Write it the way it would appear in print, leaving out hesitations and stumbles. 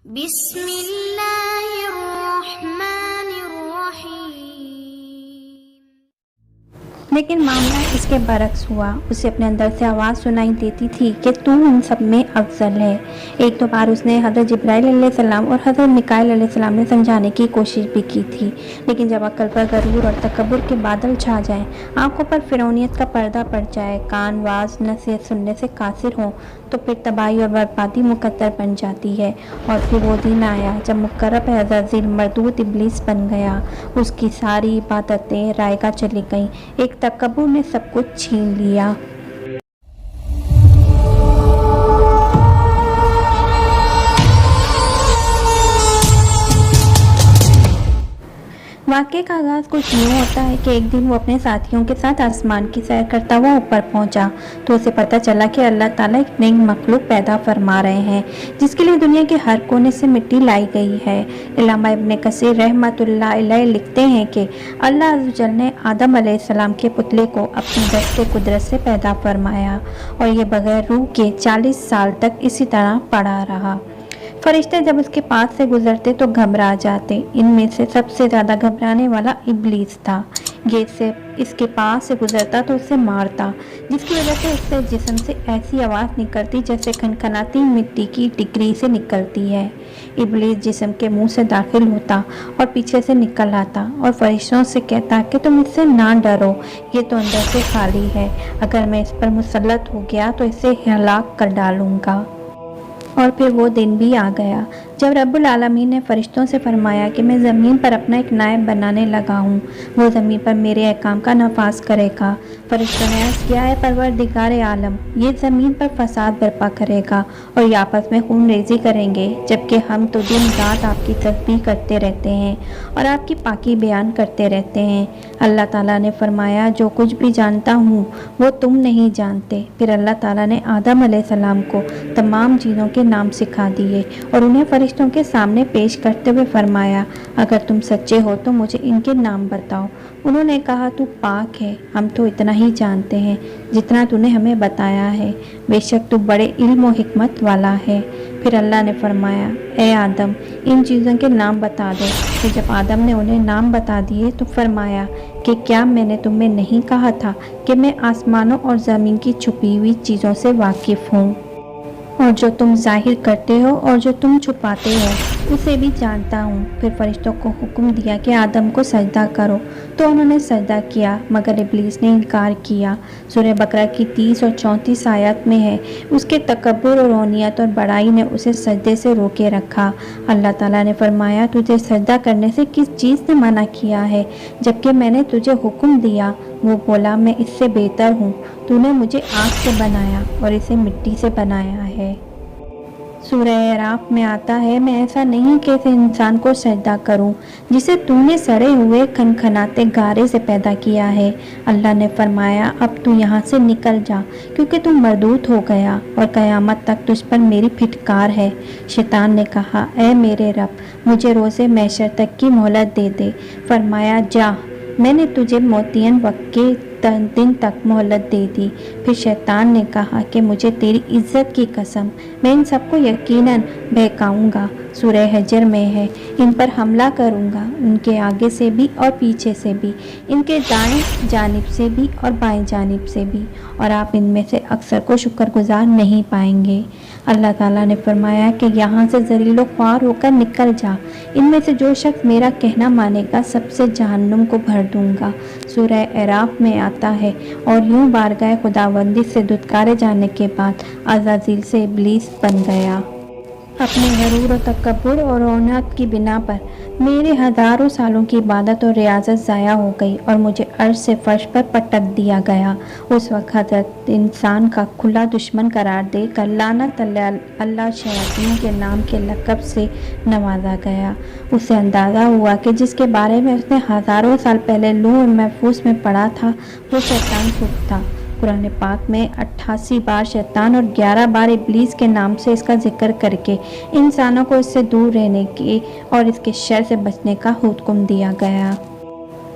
بسم اللہ الرحمن الرحیم۔ لیکن معاملہ اس کے برعکس ہوا۔ اسے اپنے اندر سے آواز سنائی دیتی تھی کہ تو ان سب میں افضل ہے۔ ایک دو بار اس نے حضرت جبرائیل علیہ السلام اور حضرت میکائیل علیہ السلام نے سمجھانے کی کوشش بھی کی تھی، لیکن جب عقل پر غرور اور تکبر کے بادل چھا جائیں، آنکھوں پر فرعونیت کا پردہ پڑ جائے، کان واعظ نصیحت سننے سے قاصر ہوں، تو پھر تباہی اور بربادی مقدر بن جاتی ہے۔ اور پھر وہ دن آیا جب مقرب عزازیل مردود ابلیس بن گیا۔ اس کی ساری عبادتیں رائگاں چلی گئیں، ایک تکبر نے سب کچھ چھین لیا۔ واقعے کا آغاز کچھ یوں ہوتا ہے کہ ایک دن وہ اپنے ساتھیوں کے ساتھ آسمان کی سیر کرتا ہوا اوپر پہنچا تو اسے پتہ چلا کہ اللہ تعالیٰ ایک نئی مخلوق پیدا فرما رہے ہیں جس کے لیے دنیا کے ہر کونے سے مٹی لائی گئی ہے۔ علامہ ابن کثیر رحمۃ اللہ علیہ لکھتے ہیں کہ اللہ عز و جل نے آدم علیہ السلام کے پتلے کو اپنی دست قدرت سے پیدا فرمایا اور یہ بغیر روح کے 40 سال تک اسی طرح پڑا رہا۔ فرشتے جب اس کے پاس سے گزرتے تو گھبرا جاتے۔ ان میں سے سب سے زیادہ گھبرانے والا ابلیس تھا۔ یہ اس کے پاس سے گزرتا تو اسے مارتا، جس کی وجہ سے اس سے جسم سے ایسی آواز نکلتی جیسے کھنکھناتی مٹی کی ٹکری سے نکلتی ہے۔ ابلیس جسم کے منہ سے داخل ہوتا اور پیچھے سے نکل آتا اور فرشتوں سے کہتا کہ تم اس سے نہ ڈرو، یہ تو اندر سے خالی ہے، اگر میں اس پر مسلط ہو گیا تو اسے ہلاک کر ڈالوں گا۔ اور پھر وہ دن بھی آ گیا جب رب العالمین نے فرشتوں سے فرمایا کہ میں زمین پر اپنا ایک نائب بنانے لگا ہوں، وہ زمین پر میرے احکام کا نفاذ کرے گا۔ فرشتوں نے عرض کیا ہے پروردگار عالم، یہ زمین پر فساد برپا کرے گا اور یہ آپس میں خون ریزی کریں گے، جبکہ ہم تو دن رات آپ کی تسبیح کرتے رہتے ہیں اور آپ کی پاکی بیان کرتے رہتے ہیں۔ اللہ تعالیٰ نے فرمایا جو کچھ بھی جانتا ہوں وہ تم نہیں جانتے۔ پھر اللہ تعالیٰ نے آدم علیہ السلام کو تمام چیزوں کے نام سکھا دیے اور انہیں فرشتوں کے سامنے پیش کرتے ہوئے فرمایا اگر تم سچے ہو تو مجھے ان کے نام بتاؤ۔ انہوں نے کہا تو پاک ہے، ہم تو اتنا ہی جانتے ہیں جتنا تو نے ہمیں بتایا ہے، بے شک تو بڑے علم و حکمت والا ہے۔ پھر اللہ نے فرمایا اے آدم ان چیزوں کے نام بتا دو۔ پھر جب آدم نے انہیں نام بتا دیے تو فرمایا کہ کیا میں نے تمہیں نہیں کہا تھا کہ میں آسمانوں اور زمین کی چھپی ہوئی چیزوں سے واقف ہوں، اور جو تم ظاہر کرتے ہو اور جو تم چھپاتے ہو اسے بھی جانتا ہوں۔ پھر فرشتوں کو حکم دیا کہ آدم کو سجدہ کرو تو انہوں نے سجدہ کیا مگر ابلیس نے انکار کیا۔ سورہ بقرہ کی 30 اور 34 آیات میں ہے اس کے تکبر اور رونیت اور بڑائی نے اسے سجدے سے روکے رکھا۔ اللہ تعالیٰ نے فرمایا تجھے سجدہ کرنے سے کس چیز نے منع کیا ہے جبکہ میں نے تجھے حکم دیا؟ وہ بولا میں اس سے بہتر ہوں، تو نے مجھے آگ سے بنایا اور اسے مٹی سے بنایا ہے۔ سورہ اعراف میں آتا ہے میں ایسا نہیں کہ اسے انسان کو سجدہ کروں جسے تو نے سڑے ہوئے کھنکھناتے گارے سے پیدا کیا ہے۔ اللہ نے فرمایا اب تو یہاں سے نکل جا کیونکہ تو مردود ہو گیا اور قیامت تک تجھ پر میری پھٹکار ہے۔ شیطان نے کہا اے میرے رب مجھے روز محشر تک کی مہلت دے دے۔ فرمایا جا، میں نے تجھے معین وقت کے دن تک مہلت دے دی۔ پھر شیطان نے کہا کہ مجھے تیری عزت کی قسم میں ان سب کو یقیناً بہکاؤں گا۔ سورہ حجر میں ہے ان پر حملہ کروں گا، ان کے آگے سے بھی اور پیچھے سے بھی، ان کے دائیں جانب سے بھی اور بائیں جانب سے بھی، اور آپ ان میں سے اکثر کو شکر گزار نہیں پائیں گے۔ اللہ تعالیٰ نے فرمایا کہ یہاں سے ذلیل و خوار ہو کر نکل جا، ان میں سے جو شخص میرا کہنا مانے گا سب سے جہنم کو بھر دوں گا۔ سورہ اعراف میں آتا ہے اور یوں بارگاہ خداوندی سے دھتکارے جانے کے بعد عزازیل سے ابلیس بن گیا۔ اپنے غرور و تکبر اور رونق کی بنا پر میرے ہزاروں سالوں کی عبادت اور ریاضت ضائع ہو گئی اور مجھے عرش سے فرش پر پٹک دیا گیا۔ اس وقت حضرت انسان کا کھلا دشمن قرار دے کر لعنت اللہ شیاطین کے نام کے لقب سے نوازا گیا۔ اسے اندازہ ہوا کہ جس کے بارے میں اس نے ہزاروں سال پہلے لوح محفوظ میں پڑھا تھا وہ شیطان خود تھا۔ قرآن پاک میں 88 بار شیطان اور 11 بار ابلیس کے نام سے اس کا ذکر کر کے انسانوں کو اس سے دور رہنے کے اور اس کے شر سے بچنے کا حکم دیا گیا۔